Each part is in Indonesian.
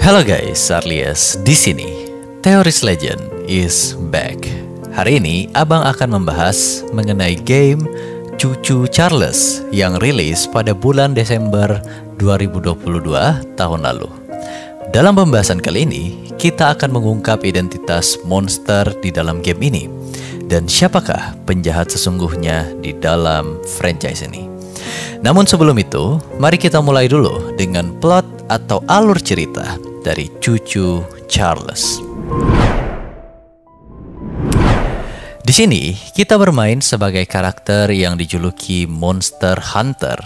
Halo guys, Arlias di sini. Theories Legend is back. Hari ini Abang akan membahas mengenai game Cucu Charles yang rilis pada bulan Desember 2022 tahun lalu. Dalam pembahasan kali ini, kita akan mengungkap identitas monster di dalam game ini dan siapakah penjahat sesungguhnya di dalam franchise ini. Namun sebelum itu, mari kita mulai dulu dengan plot atau alur cerita dari Cucu Charles. Di sini kita bermain sebagai karakter yang dijuluki Monster Hunter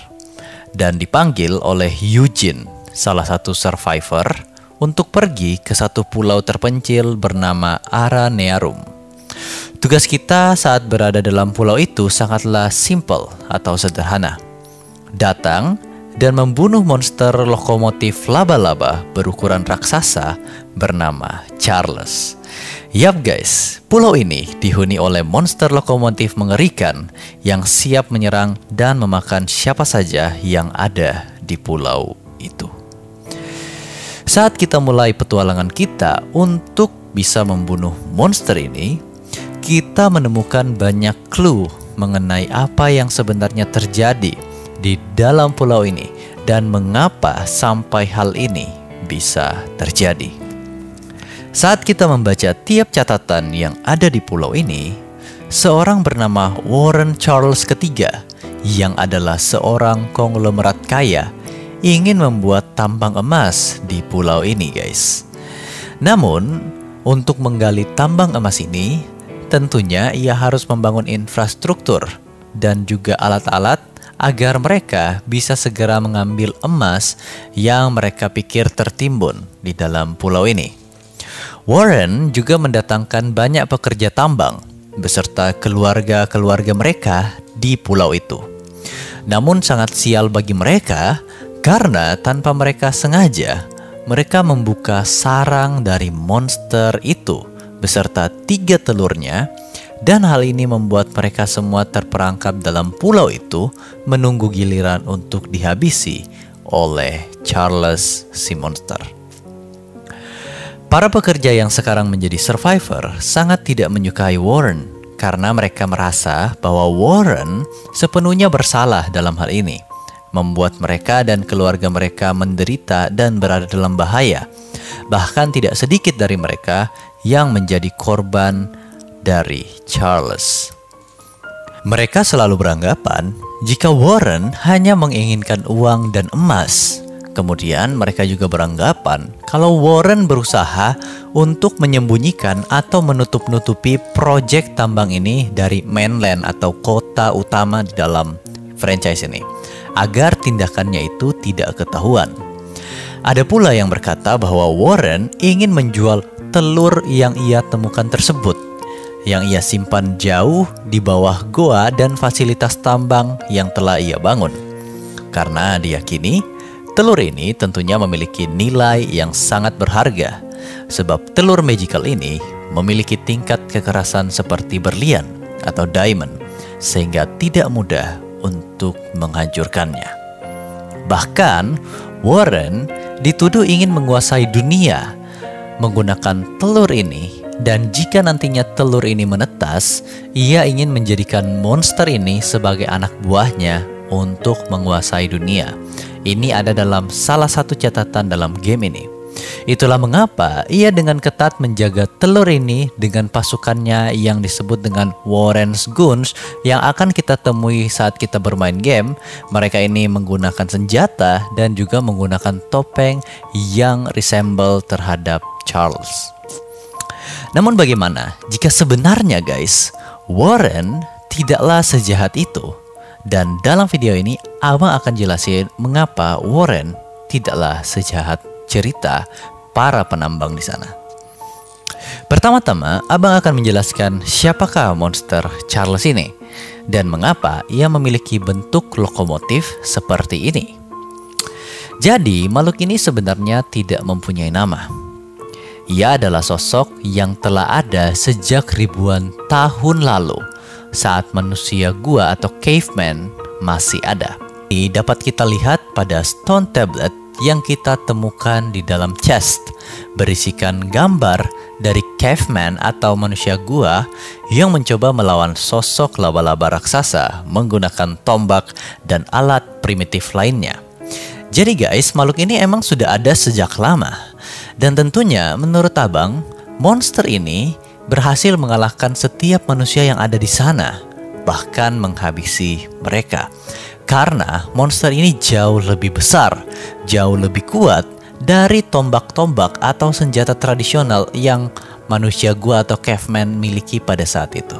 dan dipanggil oleh Eugene, salah satu survivor, untuk pergi ke satu pulau terpencil bernama Aranearum. Tugas kita saat berada dalam pulau itu sangatlah simple atau sederhana. Datang dan membunuh monster lokomotif laba-laba berukuran raksasa bernama Charles. Yap guys, pulau ini dihuni oleh monster lokomotif mengerikan yang siap menyerang dan memakan siapa saja yang ada di pulau itu. Saat kita mulai petualangan kita untuk bisa membunuh monster ini, kita menemukan banyak clue mengenai apa yang sebenarnya terjadi di dalam pulau ini dan mengapa sampai hal ini bisa terjadi. Saat kita membaca tiap catatan yang ada di pulau ini, seorang bernama Warren Charles III yang adalah seorang konglomerat kaya ingin membuat tambang emas di pulau ini guys. Namun, untuk menggali tambang emas ini, tentunya ia harus membangun infrastruktur dan juga alat-alat agar mereka bisa segera mengambil emas yang mereka pikir tertimbun di dalam pulau ini. Warren juga mendatangkan banyak pekerja tambang beserta keluarga-keluarga mereka di pulau itu. Namun sangat sial bagi mereka karena tanpa mereka sengaja, mereka membuka sarang dari monster itu beserta 3 telurnya. Dan hal ini membuat mereka semua terperangkap dalam pulau itu menunggu giliran untuk dihabisi oleh Charles si monster. Para pekerja yang sekarang menjadi survivor sangat tidak menyukai Warren karena mereka merasa bahwa Warren sepenuhnya bersalah dalam hal ini, membuat mereka dan keluarga mereka menderita dan berada dalam bahaya. Bahkan tidak sedikit dari mereka yang menjadi korban dari Charles. Mereka selalu beranggapan jika Warren hanya menginginkan uang dan emas. Kemudian mereka juga beranggapan kalau Warren berusaha untuk menyembunyikan atau menutup-nutupi proyek tambang ini dari mainland atau kota utama di dalam franchise ini, agar tindakannya itu tidak ketahuan. Ada pula yang berkata bahwa Warren ingin menjual telur yang ia temukan tersebut, yang ia simpan jauh di bawah goa dan fasilitas tambang yang telah ia bangun. Karena diyakini, telur ini tentunya memiliki nilai yang sangat berharga, sebab telur magical ini memiliki tingkat kekerasan seperti berlian atau diamond, sehingga tidak mudah untuk menghancurkannya. Bahkan, Warren dituduh ingin menguasai dunia menggunakan telur ini. Dan jika nantinya telur ini menetas, ia ingin menjadikan monster ini sebagai anak buahnya untuk menguasai dunia. Ini ada dalam salah satu catatan dalam game ini. Itulah mengapa ia dengan ketat menjaga telur ini dengan pasukannya yang disebut dengan Warren's Goons yang akan kita temui saat kita bermain game. Mereka ini menggunakan senjata dan juga menggunakan topeng yang resemble terhadap Charles. Namun bagaimana jika sebenarnya guys, Warren tidaklah sejahat itu? Dan dalam video ini Abang akan jelasin mengapa Warren tidaklah sejahat cerita para penambang di sana. Pertama-tama Abang akan menjelaskan siapakah monster Charles ini dan mengapa ia memiliki bentuk lokomotif seperti ini. Jadi makhluk ini sebenarnya tidak mempunyai nama. Ia adalah sosok yang telah ada sejak ribuan tahun lalu saat manusia gua atau caveman masih ada. Ini dapat kita lihat pada stone tablet yang kita temukan di dalam chest berisikan gambar dari caveman atau manusia gua yang mencoba melawan sosok laba-laba raksasa menggunakan tombak dan alat primitif lainnya. Jadi guys, makhluk ini emang sudah ada sejak lama. Dan tentunya menurut abang, monster ini berhasil mengalahkan setiap manusia yang ada di sana, bahkan menghabisi mereka. Karena monster ini jauh lebih besar, jauh lebih kuat dari tombak-tombak atau senjata tradisional yang manusia gua atau caveman miliki pada saat itu.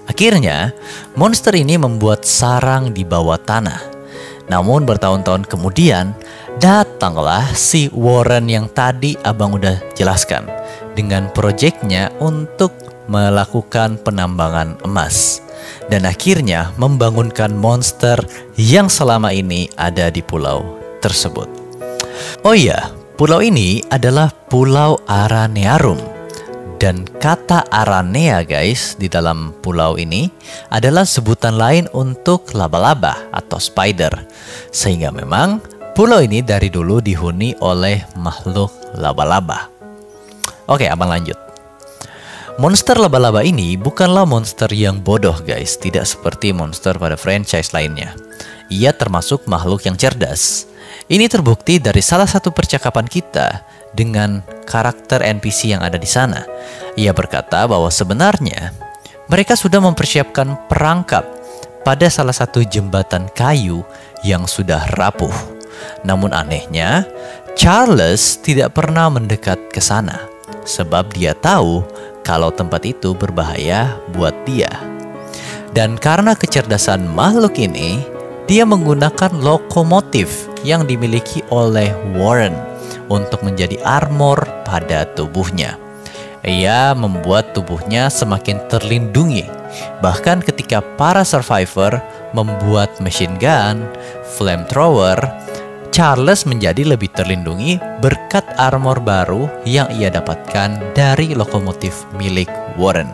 Akhirnya, monster ini membuat sarang di bawah tanah. Namun bertahun-tahun kemudian, datanglah si Warren yang tadi abang udah jelaskan dengan proyeknya untuk melakukan penambangan emas. Dan akhirnya membangunkan monster yang selama ini ada di pulau tersebut. Oh iya, pulau ini adalah Pulau Aranearum. Dan kata Aranea guys di dalam pulau ini adalah sebutan lain untuk laba-laba atau spider. Sehingga memang pulau ini dari dulu dihuni oleh makhluk laba-laba. Oke, abang lanjut. Monster laba-laba ini bukanlah monster yang bodoh guys, tidak seperti monster pada franchise lainnya. Ia termasuk makhluk yang cerdas. Ini terbukti dari salah satu percakapan kita dengan karakter NPC yang ada di sana. Ia berkata bahwa sebenarnya mereka sudah mempersiapkan perangkap pada salah satu jembatan kayu yang sudah rapuh. Namun anehnya, Charles tidak pernah mendekat ke sana sebab dia tahu kalau tempat itu berbahaya buat dia. Dan karena kecerdasan makhluk ini, dia menggunakan lokomotif yang dimiliki oleh Warren untuk menjadi armor pada tubuhnya. Ia membuat tubuhnya semakin terlindungi. Bahkan ketika para survivor membuat machine gun, flamethrower, Charles menjadi lebih terlindungi berkat armor baru yang ia dapatkan dari lokomotif milik Warren.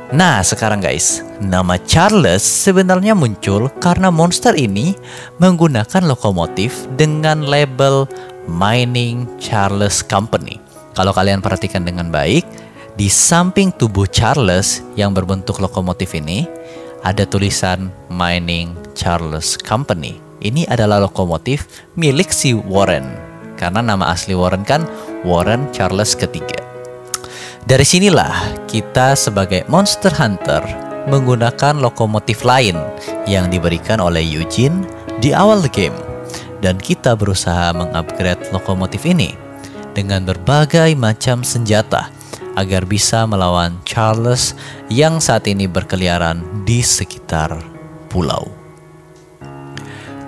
Nah sekarang guys, nama Charles sebenarnya muncul karena monster ini menggunakan lokomotif dengan label Mining Charles Company. Kalau kalian perhatikan dengan baik, di samping tubuh Charles yang berbentuk lokomotif ini ada tulisan Mining Charles Company. Ini adalah lokomotif milik si Warren. Karena nama asli Warren kan Warren Charles III. Dari sinilah kita sebagai Monster Hunter menggunakan lokomotif lain yang diberikan oleh Eugene di awal game. Dan kita berusaha mengupgrade lokomotif ini dengan berbagai macam senjata agar bisa melawan Charles yang saat ini berkeliaran di sekitar pulau.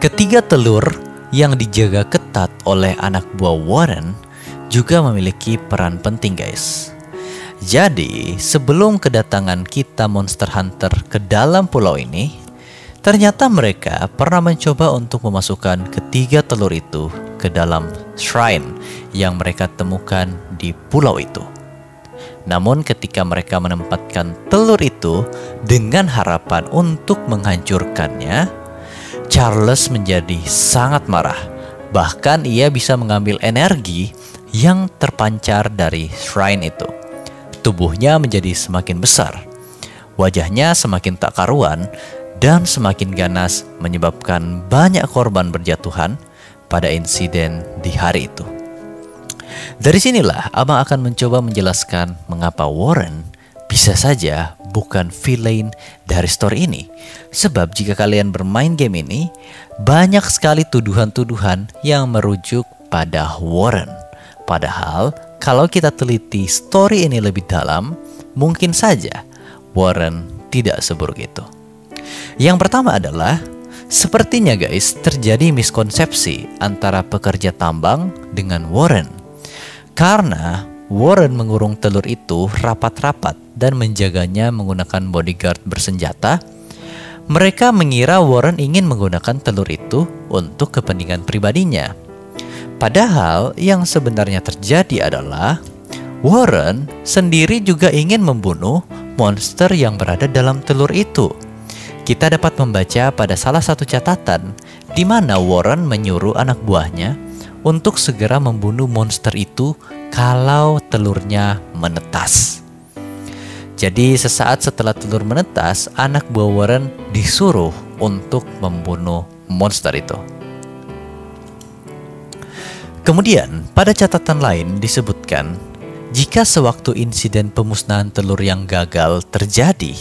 Ketiga telur yang dijaga ketat oleh anak buah Warren juga memiliki peran penting guys. Jadi sebelum kedatangan kita Monster Hunter ke dalam pulau ini, ternyata mereka pernah mencoba untuk memasukkan ketiga telur itu ke dalam shrine yang mereka temukan di pulau itu. Namun ketika mereka menempatkan telur itu dengan harapan untuk menghancurkannya, Charles menjadi sangat marah. Bahkan ia bisa mengambil energi yang terpancar dari shrine itu. Tubuhnya menjadi semakin besar. Wajahnya semakin tak karuan dan semakin ganas menyebabkan banyak korban berjatuhan pada insiden di hari itu. Dari sinilah abang akan mencoba menjelaskan mengapa Warren bisa saja bukan villain dari story ini. Sebab jika kalian bermain game ini, banyak sekali tuduhan-tuduhan yang merujuk pada Warren. Padahal kalau kita teliti story ini lebih dalam, mungkin saja Warren tidak seburuk itu. Yang pertama adalah, sepertinya guys terjadi miskonsepsi antara pekerja tambang dengan Warren. Karena Warren mengurung telur itu rapat-rapat dan menjaganya menggunakan bodyguard bersenjata. Mereka mengira Warren ingin menggunakan telur itu untuk kepentingan pribadinya. Padahal yang sebenarnya terjadi adalah Warren sendiri juga ingin membunuh monster yang berada dalam telur itu. Kita dapat membaca pada salah satu catatan di mana Warren menyuruh anak buahnya untuk segera membunuh monster itu kalau telurnya menetas. Jadi sesaat setelah telur menetas, anak buah Warren disuruh untuk membunuh monster itu. Kemudian pada catatan lain disebutkan, jika sewaktu insiden pemusnahan telur yang gagal terjadi,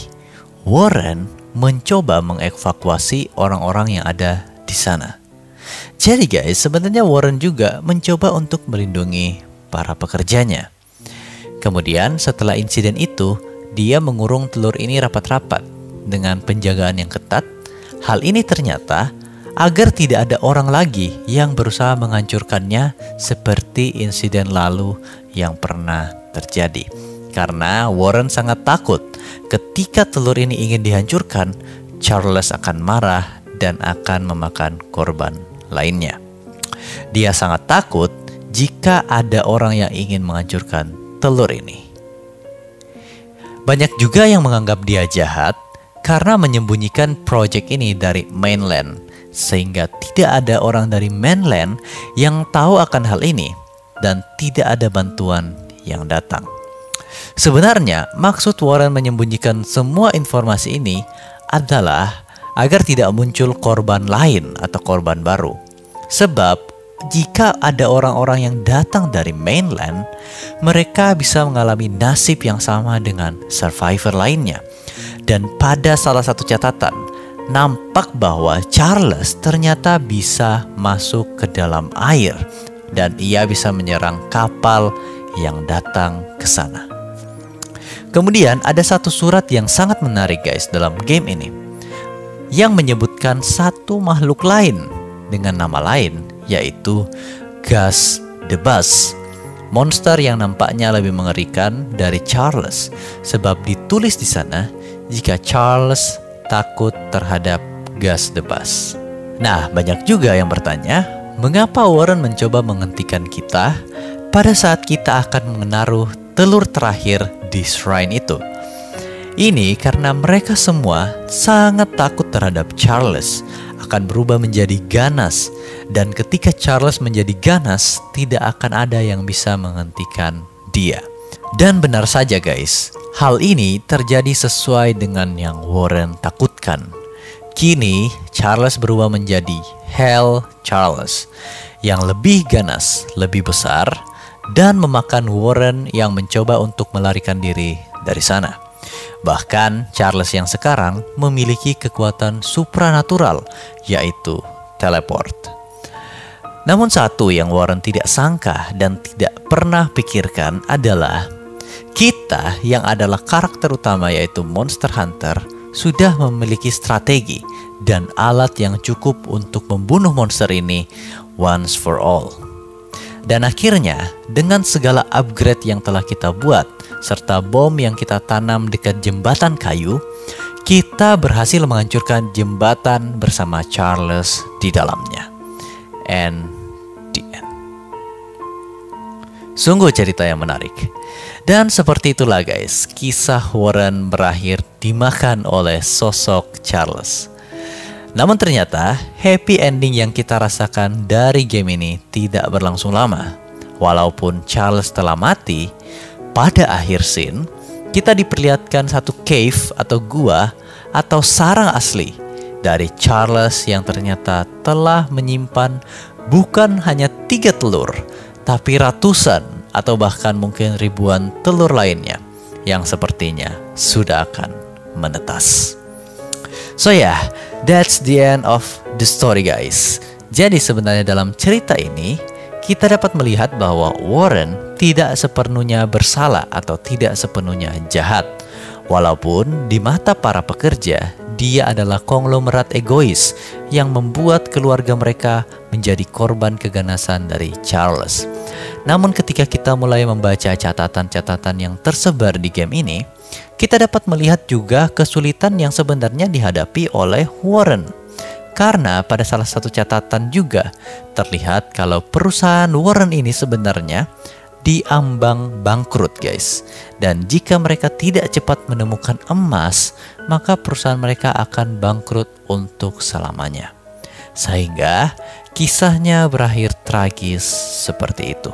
Warren mencoba mengevakuasi orang-orang yang ada di sana. Jadi guys, sebenarnya Warren juga mencoba untuk melindungi para pekerjanya. Kemudian setelah insiden itu, dia mengurung telur ini rapat-rapat dengan penjagaan yang ketat. Hal ini ternyata agar tidak ada orang lagi yang berusaha menghancurkannya seperti insiden lalu yang pernah terjadi. Karena Warren sangat takut ketika telur ini ingin dihancurkan, Charles akan marah dan akan memakan korban lainnya. Dia sangat takut jika ada orang yang ingin menghancurkan telur ini. Banyak juga yang menganggap dia jahat karena menyembunyikan proyek ini dari mainland, sehingga tidak ada orang dari mainland yang tahu akan hal ini dan tidak ada bantuan yang datang. Sebenarnya maksud Warren menyembunyikan semua informasi ini adalah agar tidak muncul korban lain atau korban baru. Sebab jika ada orang-orang yang datang dari mainland, mereka bisa mengalami nasib yang sama dengan survivor lainnya. Dan pada salah satu catatan, nampak bahwa Charles ternyata bisa masuk ke dalam air dan ia bisa menyerang kapal yang datang ke sana. Kemudian ada satu surat yang sangat menarik guys dalam game ini, yang menyebutkan satu makhluk lain dengan nama lain, yaitu Gus the Bus, monster yang nampaknya lebih mengerikan dari Charles, sebab ditulis di sana jika Charles takut terhadap Gus the Bus. Nah, banyak juga yang bertanya, mengapa Warren mencoba menghentikan kita pada saat kita akan menaruh telur terakhir di shrine itu? Ini karena mereka semua sangat takut terhadap Charles akan berubah menjadi ganas, dan ketika Charles menjadi ganas, tidak akan ada yang bisa menghentikan dia. Dan benar saja guys, hal ini terjadi sesuai dengan yang Warren takutkan. Kini Charles berubah menjadi Hell Charles, yang lebih ganas, lebih besar, dan memakan Warren yang mencoba untuk melarikan diri dari sana. Bahkan Charles yang sekarang memiliki kekuatan supranatural, yaitu teleport. Namun satu yang Warren tidak sangka dan tidak pernah pikirkan adalah kita yang adalah karakter utama, yaitu Monster Hunter, sudah memiliki strategi dan alat yang cukup untuk membunuh monster ini once for all. Dan akhirnya dengan segala upgrade yang telah kita buat serta bom yang kita tanam dekat jembatan kayu, kita berhasil menghancurkan jembatan bersama Charles di dalamnya. And the end. Sungguh cerita yang menarik. Dan seperti itulah guys, kisah Warren berakhir dimakan oleh sosok Charles. Namun ternyata happy ending yang kita rasakan dari game ini tidak berlangsung lama. Walaupun Charles telah mati, pada akhir scene kita diperlihatkan satu cave atau gua atau sarang asli dari Charles yang ternyata telah menyimpan bukan hanya 3 telur, tapi ratusan atau bahkan mungkin ribuan telur lainnya yang sepertinya sudah akan menetas. So yeah, that's the end of the story guys. Jadi sebenarnya dalam cerita ini kita dapat melihat bahwa Warren tidak sepenuhnya bersalah atau tidak sepenuhnya jahat. Walaupun di mata para pekerja, dia adalah konglomerat egois yang membuat keluarga mereka menjadi korban keganasan dari Charles. Namun ketika kita mulai membaca catatan-catatan yang tersebar di game ini, kita dapat melihat juga kesulitan yang sebenarnya dihadapi oleh Warren. Karena pada salah satu catatan juga terlihat kalau perusahaan Warren ini sebenarnya diambang bangkrut guys. Dan jika mereka tidak cepat menemukan emas, maka perusahaan mereka akan bangkrut untuk selamanya. sehingga kisahnya berakhir tragis seperti itu.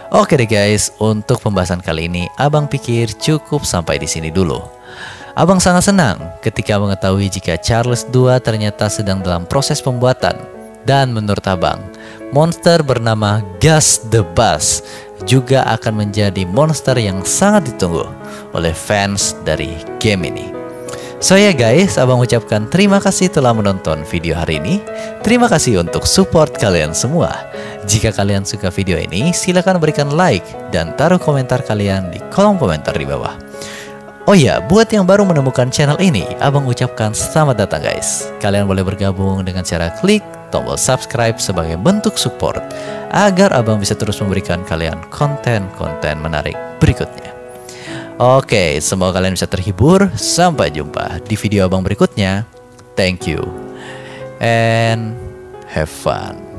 Oke deh guys, untuk pembahasan kali ini Abang pikir cukup sampai di sini dulu. Abang sangat senang ketika mengetahui jika Charles II ternyata sedang dalam proses pembuatan. Dan menurut Abang, monster bernama Gus the Bus juga akan menjadi monster yang sangat ditunggu oleh fans dari game ini. So ya guys, Abang ucapkan terima kasih telah menonton video hari ini. Terima kasih untuk support kalian semua. Jika kalian suka video ini, silakan berikan like dan taruh komentar kalian di kolom komentar di bawah. Oh ya, buat yang baru menemukan channel ini, Abang ucapkan selamat datang guys. Kalian boleh bergabung dengan cara klik tombol subscribe sebagai bentuk support agar Abang bisa terus memberikan kalian konten-konten menarik berikutnya. Oke, semoga kalian bisa terhibur. Sampai jumpa di video Abang berikutnya. Thank you and have fun.